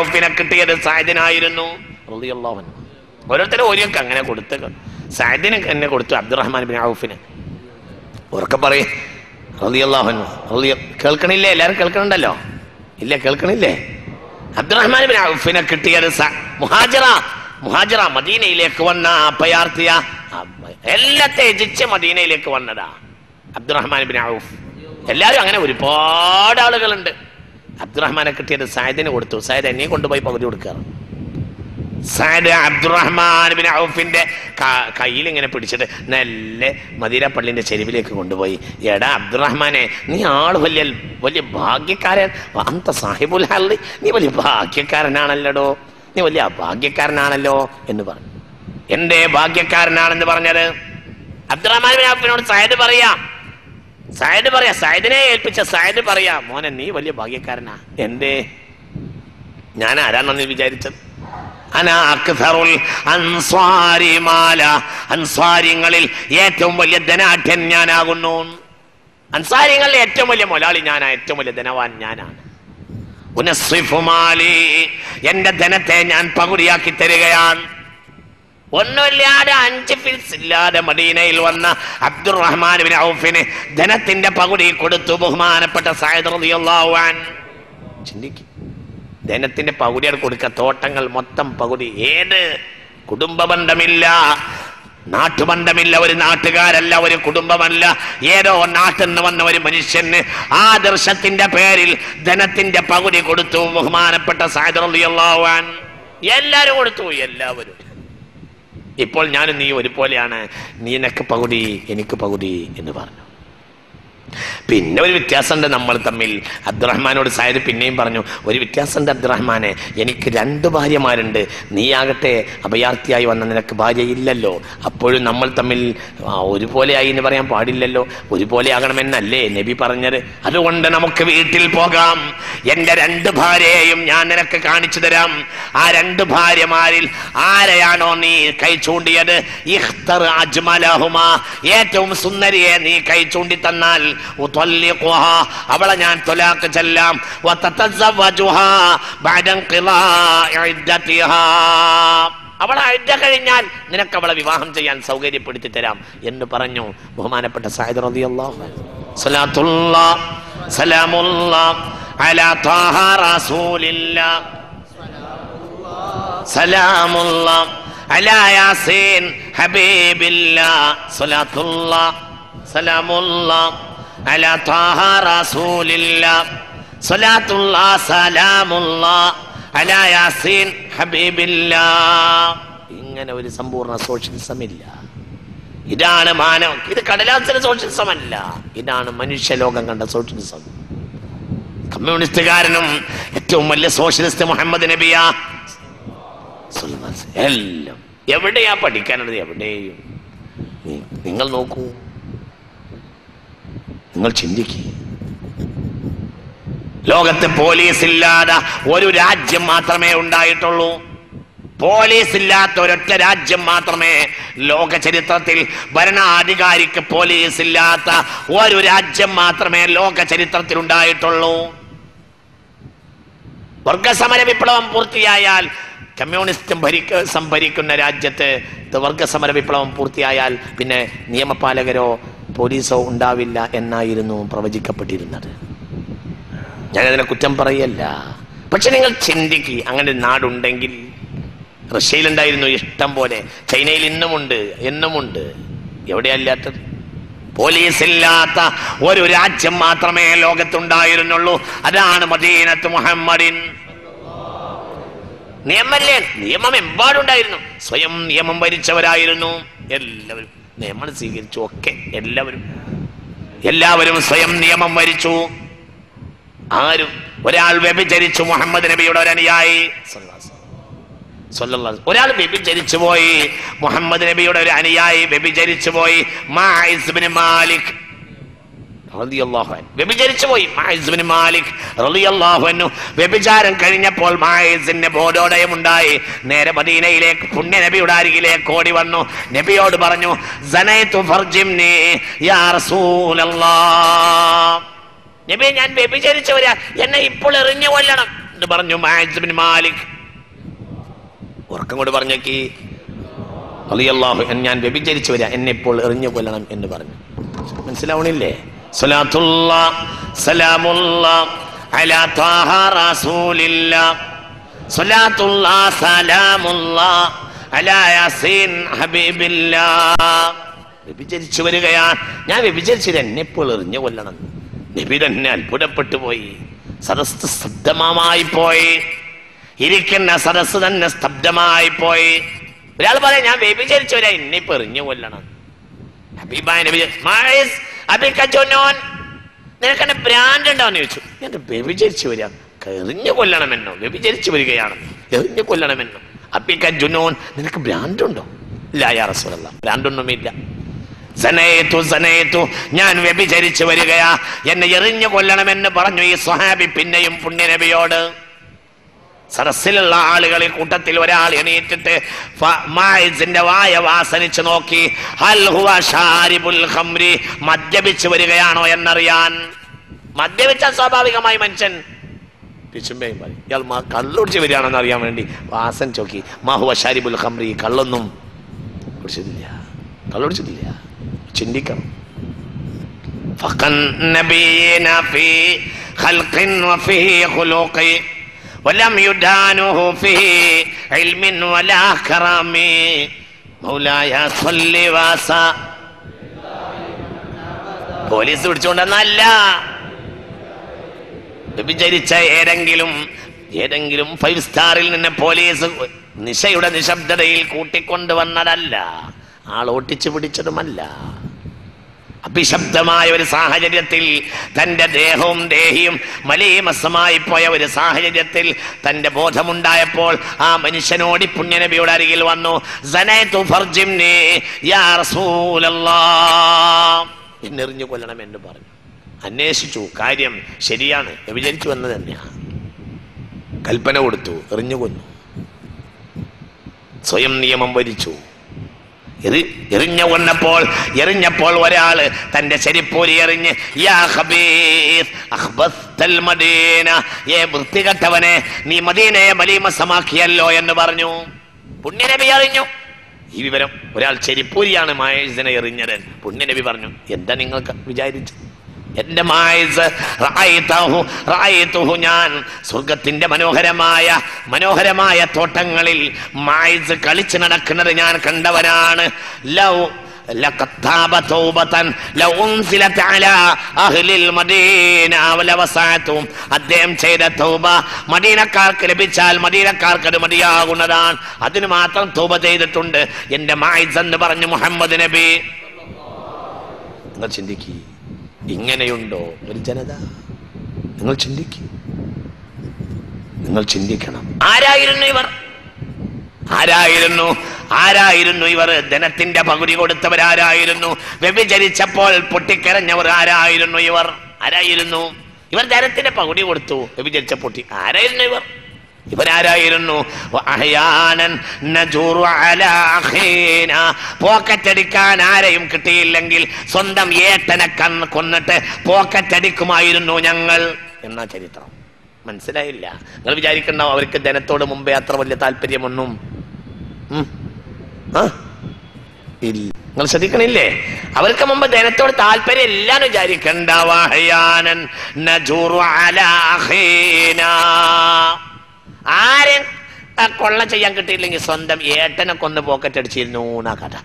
ഔഫിനെ കിട്ടിയത് സഅദിനായിരുന്നു റളിയല്ലാഹു അൻഹു. ഓരോരുത്തരും ഓരോക്കെ അങ്ങനെ കൊടുത്ത് സഅദിന് എന്നെ കൊടുത്തു, അബ്ദുറഹ്മാൻ ബിൻ ഔഫിന്. ഉറക്കെ പറയും റളിയല്ലാഹു അൻഹു. കേൾക്കണില്ലേ? എല്ലാവരും കേൾക്കണുണ്ടല്ലോ? ഇല്ല, കേൾക്കണില്ലേ? അബ്ദുറഹ്മാൻ ബിൻ ഔഫിനെ കിട്ടിയത് മുഹാജിറ മദീനയിലേക്ക് വന്ന അഭയാർത്ഥിയ എല്ലാം ത്യജിച്ച് മദീനയിലേക്ക് വന്നതാ അബ്ദുറഹ്മാൻ ബിൻ ഔഫ്. എല്ലാവരും അങ്ങനെ ഒരുപാട് ആളുകളുണ്ട്. അബ്ദുറഹ്മാനെ കിട്ടിയത് സഅദിന് കൊടുത്തു. സഅദ് എന്നെ കൊണ്ടുപോയി പകുതി കൊടുക്കാറ്. സഅദ് അബ്ദുറഹ്മാൻ ബിൻ ഔഫിന്റെ കയ്യിൽ ഇങ്ങനെ പിടിച്ചിട്ട് നല്ല മദീന പള്ളിന്റെ ചെരുവിലേക്ക് കൊണ്ടുപോയി. എടാ അബ്ദുറഹ്മാനെ, നീ ആള് വലിയ ഭാഗ്യക്കാരൻ, അന്ത സാഹിബുൽ ഹല്ലി, നീ വലിയ ഭാഗ്യക്കാരനാണല്ലോ, നീ വലിയ ഭാഗ്യക്കാരനാണല്ലോ എന്ന് പറഞ്ഞു. എന്തേ ഭാഗ്യക്കാരനാണെന്ന് പറഞ്ഞത്? അബ്ദുറഹ്മാൻ ബിൻ ഔഫിനോട് സഅദിനെ ഏൽപ്പിച്ച സഅദ് പറയാ, മോനെ നീ വലിയ ഭാഗ്യക്കാരനാ. എന്തേ? ഞാൻ ആരാണെന്ന് വിചാരിച്ചത്? അൻസാരിങ്ങളിൽ ഏറ്റവും വലിയ ധനാഢ്യൻ ഞാനാകുന്നു. അൻസാരികളിലെ ഏറ്റവും വലിയ മുതലാളി ഞാനാ, ഏറ്റവും വലിയ ധനവാൻ ഞാനാണ്. എന്റെ ധനത്തെ ഞാൻ പകുതിയാക്കി തരികയാണ്. ഒന്നുമില്ലാതെ 5 ഫിൽസ് ഇല്ലാതെ മദീനയിൽ വന്ന അബ്ദുറഹ്മാൻ ബിൻ ഔഫിന് ധനത്തിന്റെ പകുതി കൊടുത്തു ബഹുമാനപ്പെട്ട സഅദ് റളിയല്ലാഹു അൻഹു. ചിന്തിക്ക്, ധനത്തിന്റെ പകുതിയാണ് കൊടുക്കുക, തോട്ടങ്ങൾ മൊത്തം പകുതി. ഏത് കുടുംബ ബന്ധമില്ല, നാട്ടുബന്ധമില്ല, ഒരു നാട്ടുകാരല്ല, ഒരു കുടുംബമല്ല, ഏതോ നാട്ടിൽ നിന്ന് വന്ന ഒരു മനുഷ്യന് ആദർശത്തിന്റെ പേരിൽ ധനത്തിന്റെ പകുതി കൊടുത്തു ബഹുമാനപ്പെട്ട സഅദ് റളിയല്ലാഹു അൻഹു. എല്ലാവരും കൊടുത്തു, എല്ലാവരും. ഇപ്പോൾ ഞാനും നീ ഒരുപോലെയാണ്, നീ നിനക്ക് പകുതി എനിക്ക് പകുതി എന്ന് പറഞ്ഞു. പിന്നെ ഒരു വ്യത്യാസമുണ്ട് നമ്മൾ തമ്മിൽ. അബ്ദുറഹ്മാനോട് സഅദ് പിന്നെയും പറഞ്ഞു, ഒരു വ്യത്യാസമുണ്ട് അബ്ദുറഹ്മാനെ, എനിക്ക് 2 ഭാര്യമാരുണ്ട്, നീയാകട്ടെ അഭയാർത്ഥിയായി വന്ന നിനക്ക് ഭാര്യയില്ലല്ലോ, അപ്പോഴും നമ്മൾ തമ്മിൽ ഒരുപോലെയായി എന്ന് പറയാൻ പാടില്ലല്ലോ, ഒരുപോലെ ആകണമെന്നല്ലേ നബി പറഞ്ഞത്? അതുകൊണ്ട് നമുക്ക് വീട്ടിൽ പോകാം, എൻ്റെ 2 ഭാര്യയെയും ഞാൻ നിനക്ക് കാണിച്ചു തരാം. ആ 2 ഭാര്യമാരിൽ ആരെയാണോ നീ കൈ ചൂണ്ടിയത്, ഇഖ്തർ അജ്മലഹുമാ, ഏറ്റവും സുന്ദരിയെ നീ കൈ ചൂണ്ടി തന്നാൽ അവളെ ഞാൻ ത്വലാഖ് ചെല്ലാം. അവളെ ഇദ്ദ കഴിഞ്ഞാൽ നിനക്ക് അവളെ വിവാഹം ചെയ്യാൻ സൗകര്യപ്പെടുത്തി തരാം എന്ന് പറഞ്ഞു ബഹുമാനപ്പെട്ട സഅദ് റളിയല്ലാഹു അൻഹു. സ്വലാത്തുല്ലാഹ് സലാമുല്ലാഹ് അലാ ത്വാഹ റസൂലില്ലാഹ് സലാമുല്ലാഹ് അലാ യാസീൻ ഹബീബില്ലാഹ് സ്വലാത്തുല്ലാഹ് സലാമുല്ലാഹ് അലാ ത്വാഹ റസൂലില്ലാഹ് സ്വലാത്തുല്ലാഹ് സലാമുല്ലാഹ് അലാ യാസീൻ ഹബീബില്ലാഹ്. ഇങ്ങനെ ഒരു സമ്പൂർണ്ണ സോഷ്യലിസം ഇല്ല. ഇതാണ് ഇത് കടലാസിലെ സോഷ്യലിസം അല്ല, ഇതാണ് മനുഷ്യലോകം കണ്ട സോഷ്യലിസം. കമ്മ്യൂണിസ്റ്റുകാരനും ഏറ്റവും വലിയ സോഷ്യലിസ്റ്റ് മുഹമ്മദ് നബിയാ. എല്ലാം എവിടെയാ പഠിക്കാനുള്ളത്? എവിടെയും. നിങ്ങൾ നോക്കൂ, നിങ്ങൾ ചിന്തിക്കുക. ലോകത്ത് പോലീസ് ഇല്ലാതെ ഒരു രാജ്യം മാത്രമേ ഉണ്ടായിട്ടുള്ളൂ. പോലീസ് ഇല്ലാത്ത ഒരൊറ്റ രാജ്യം മാത്രമേ ലോക ചരിത്രത്തിൽ, ഭരണാധികാരിക്ക് പോലീസ് ഇല്ലാത്ത ഒരു രാജ്യം മാത്രമേ ലോക ചരിത്രത്തിൽ ഉണ്ടായിട്ടുള്ളൂ. വർഗസമര വിപ്ലവം പൂർത്തിയായാൽ, കമ്മ്യൂണിസ്റ്റ് ഭരിക്കുന്ന രാജ്യത്ത് വർഗസമര വിപ്ലവം പൂർത്തിയായാൽ പിന്നെ നിയമപാലകരോ പോലീസോ ഉണ്ടാവില്ല എന്നായിരുന്നു പ്രവചിക്കപ്പെട്ടിരുന്നത്. ഞാനതിനെ കുറ്റം പറയല്ല. പക്ഷെ നിങ്ങൾ ചിന്തിക്കുക, അങ്ങനെ നാടുണ്ടെങ്കിൽ. റഷ്യയിലുണ്ടായിരുന്നു ഇഷ്ടം പോലെ, ചൈനയിൽ എന്നുമുണ്ട്. എവിടെയല്ലാത്തത്? പോലീസ് ഇല്ലാത്ത ഒരു രാജ്യം മാത്രമേ ലോകത്തുണ്ടായിരുന്നുള്ളൂ. അതാണ് മദീനത്ത് മുഹമ്മദിൻ. നിയമം എമ്പാടുണ്ടായിരുന്നു. സ്വയം നിയമം ഭരിച്ചവരായിരുന്നു എല്ലാവരും. നിയമം സ്വീകരിച്ചു ഒക്കെ എല്ലാവരും സ്വയം നിയമം ഭരിച്ചു. ഒരാൾ വ്യഭിചരിച്ചു, മുഹമ്മദ് നബിയുടെ ഒരു അനുയായി. ഒരാൾ വ്യഭിചരിച്ചു പോയി, മുഹമ്മദ് നബിയുടെ ഒരു അനുയായി വ്യഭിചരിച്ചു പോയി. മാഇസ് ഇബ്നു മാലിക് റളിയല്ലാഹു അൻഹു വ്യഭിചരിച്ചു പോയി. മാഇസ് ഇബ്നു മാലിക് റളിയല്ലാഹു അൻഹു വ്യഭിചാരം കഴിഞ്ഞപ്പോൾ മാഇസിന് ബോധോദയം ഉണ്ടായി. നേരെ മദീനയിലേക്ക് പുണ്യ നബിയുടെ അരികിലേക്ക് ഓടി വന്നു. നബിയോട് പറഞ്ഞു, സനൈതു ഫർജിംനി യാ റസൂലല്ലാഹ്. നബിയെ, ഞാൻ വ്യഭിചരിച്ചവരാ, എന്നെ ഇപ്പോൾ എറിഞ്ഞു കൊല്ലണം. എന്ന് പറഞ്ഞു മാഇസ് ബിൻ മാലിക്. ഉറക്കം കൊണ്ട് പറഞ്ഞേക്ക് റളിയല്ലാഹു അൻഹു, ഞാൻ വ്യഭിചരിച്ചു വരാ, എന്നെ ഇപ്പോൾ എറിഞ്ഞു കൊല്ലണം എന്ന് പറഞ്ഞു. മനസ്സിലാവണില്ലേ? സ്വലാത്തുല്ലാഹ് സലാമുല്ലാഹ് അലാ ത്വാഹ റസൂലില്ലാഹ്, സ്വലാത്തുല്ലാഹ് സലാമുല്ലാഹ് അലാ യാസീൻ ഹബീബില്ലാഹ്. വ്യഭിചരിച്ചു വരികയാണ്, ഞാൻ വ്യഭിചരിച്ചത്, എന്നെ ഇപ്പോൾ എറിഞ്ഞു കൊല്ലണം. നബി തന്നെ അത്ഭുതപ്പെട്ടു പോയി. സദസ്സ് സ്തബ്ധമായി പോയി, ഇരിക്കുന്ന സദസ്സ് തന്നെ സ്തബ്ധമായി പോയി. ഒരാൾ പറയാം ഞാൻ വ്യഭിചരിച്ചു വരാ, എന്നെ ഇപ്പൊ എറിഞ്ഞു കൊല്ലണം. ഹബീബായ നബി മാഇസ് അബിക ജുനൂൻ, നിനക്കെന്നെ ഭ്രാന്ത് ഉണ്ടോന്ന് ചോദിച്ചു. ഞാൻ വ്യഭിചരിച്ചു വരാ, എറിഞ്ഞു കൊല്ലണമെന്നോ? വ്യഭിചരിച്ചു വരികയാണ്, എറിഞ്ഞു കൊല്ലണമെന്നോ? അബിക ജുനൂൻ, നിനക്ക് ഭ്രാന്തുണ്ടോ? ഇല്ല യാ റസൂലല്ലാഹ്, ഭ്രാന്തൊന്നുമില്ല. സനയത്തു, ഞാൻ വ്യഭിചരിച്ചു വരികയാ, എന്നെ എറിഞ്ഞു കൊല്ലണമെന്ന് പറഞ്ഞു ഈ സ്വഹാബി പിന്നെയും പുണ്യനബിയോട്. സദസ്സിലുള്ള ആളുകളിൽ കൂട്ടത്തിൽ ഒരാൾ എണീറ്റിട്ട് മാഇസിന്റെ വായ വാസനിച്ചു നോക്കി. ഹൽ ഹുവ ഷാരിബുൽ ഖംരി, മദ്യപിച്ചു വരികയാണോ എന്നറിയാൻ. മദ്യപിച്ച സ്വാഭാവികമായി മനുഷ്യൻ പിച്ചുമ്പയും പറയും, ഇയാൾ കള്ളുടിച്ച് വരികയാണെന്ന് അറിയാൻ വേണ്ടി വാസൻ ചോക്കി. മാ ഹുവ ഷാരിബുൽ ഖംരി, കള്ളൊന്നും കുടിച്ചിട്ടില്ല, കള്ളുടിച്ചിട്ടില്ല. ചിന്തിക്കണം. ഫഖൻ നബിയന ഫീ ഖൽഖിൻ വഫീ ഖുലൂഖി വലം യുദാനുഹു ഫീ ഇൽമിൻ വലാ കറാമി മൗലായ സ്വല്ലി വസ. പോലീസ് പിടിച്ചുകൊണ്ടെന്നല്ല, വ്യഭിചരിച്ച ഏതെങ്കിലും 5 സ്റ്റാറിൽ നിന്ന് പോലീസ് നിശയുടെ നിശബ്ദതയിൽ കൂട്ടിക്കൊണ്ടുവന്നതല്ല, ആൾ ഓട്ടിച്ചു പിടിച്ചതുമല്ല. അഭിശബ്ദമായ ഒരു സാഹചര്യത്തിൽ തൻ്റെ ദേഹവും ദേഹിയും മലീമസമായി പോയ ഒരു സാഹചര്യത്തിൽ തൻ്റെ ബോധമുണ്ടായപ്പോൾ ആ മനുഷ്യനോടി പുണ്യനബിയുടെ അരികിൽ വന്നു. സനയതു ഫർജിംനി യാ റസൂലല്ലാഹ്, എന്നെറിഞ്ഞു കൊല്ലണം എന്ന് പറഞ്ഞു. അന്വേഷിച്ചു, കാര്യം ശരിയാണ്, വ്യഭിചരിച്ചു വന്നത് തന്നെയാണ്. കൽപ്പന കൊടുത്തു, എറിഞ്ഞു കൊന്നു. സ്വയം നിയമം വരിച്ചു. എറിഞ്ഞപ്പോൾ ഒരാള് തന്റെ ചെരിപ്പൂരി എറിഞ്ഞ് യാ ഖബീസ് അഖ്ബസ്തൽ മദീന, ഏ വൃത്തികെട്ടവനെ, നീ മദീനയെ മലീമസമാക്കിയല്ലോ എന്ന് പറഞ്ഞു. പുണ്യനബി അറിഞ്ഞു ഈ വിവരം. ഒരാൾ ചെരിപ്പൂരിയാണ് മായിസിനെ എറിഞ്ഞത്. പുണ്യനബി പറഞ്ഞു, എന്താ നിങ്ങൾക്ക് വിചാരിച്ചു? എന്റെ മായിസ് റഅയ്തുഹു, ഞാൻ സ്വർഗത്തിന്റെ മനോഹരമായ തോട്ടങ്ങളിൽ മായിസ് കളിച്ചു നടക്കുന്നത് ഞാൻ കണ്ടവനാണ്. ലൗ ലഖത്താബ തൗബതൻ ലൗ ഉൻസിലത അലാ അഹ്ലിൽ മദീന വലവസഅതും, അദ്ദേഹം ചെയ്ത തൗബ മദീനക്കാർക്ക് ലഭിച്ചാൽ മദീനക്കാർക്ക് അത് മതിയാകുന്നതാണ്. അതിന് മാത്രം തൗബ ചെയ്തിട്ടുണ്ട് എന്റെ മായിസ് എന്ന് പറഞ്ഞു മുഹമ്മദ് നബി. നിങ്ങൾ ചിന്തിക്കുക, ഇങ്ങനെയുണ്ടോ ഒരു ജനത? നിങ്ങൾ ചിന്തിക്കണം. ആരായിരുന്നു ഇവർ? ധനത്തിന്റെ പകുതി കൊടുത്തവരാരായിരുന്നു? വ്യഭിചരിച്ചപ്പോൾ പൊട്ടിക്കരഞ്ഞവർ ആരായിരുന്നു? ഇവർ ധനത്തിന്റെ പകുതി കൊടുത്തു, വ്യഭിചരിച്ച പൊട്ടി. ആരായിരുന്നു ഇവരാരായിരുന്നു? പോക്കറ്റടിക്കാൻ ആരെയും കിട്ടിയില്ലെങ്കിൽ സ്വന്തം ഏട്ടനെ കൊന്നിട്ട് പോക്കറ്റടിക്കുമായിരുന്നു ഞങ്ങൾ എന്ന ചരിത്രം. മനസ്സിലായില്ല? നിങ്ങൾ വിചാരിക്കണ്ടോ അവർക്ക് ധനത്തോട് മുമ്പേ അത്ര വലിയ താല്പര്യമൊന്നും ഇല്ല. നിങ്ങൾ ശ്രദ്ധിക്കണില്ലേ? അവർക്ക് മുമ്പ് ധനത്തോട് താല്പര്യം ഇല്ലാന്ന് വിചാരിക്കണ്ട. ആരും കൊള്ള ചെയ്യാൻ കിട്ടിയില്ലെങ്കിൽ സ്വന്തം ഏട്ടനെ കൊന്ന് പോക്കറ്റ് അടിച്ചിരുന്നു എന്നാ കഥ.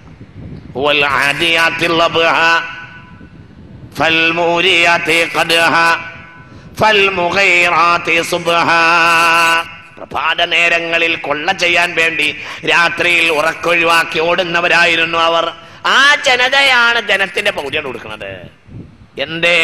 പ്രഭാത നേരങ്ങളിൽ കൊള്ള ചെയ്യാൻ വേണ്ടി രാത്രിയിൽ ഉറക്കൊഴിവാക്കി ഓടുന്നവരായിരുന്നു അവർ. ആ ജനതയാണ് ധനത്തിന്റെ പൗര്യം കൊടുക്കുന്നത്. എന്തേ?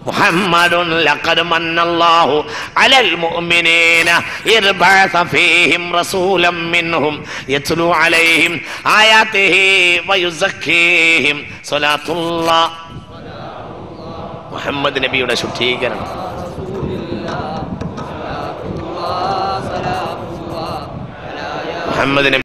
മുഹമ്മദുൻ ലഖദ് മന്നല്ലാഹു അലൽ മുഅ്മിനീന ഇദ് ബഅസ ഫീഹിം റസൂലൻ മിൻഹും യത്ലു അലൈഹിം ആയാതിഹി വയുസക്കീഹിം. സ്വലാത്തുല്ലാഹ്, മുഹമ്മദ് നബിയുടെ ശുദ്ധീകരണം. മുഹമ്മദ്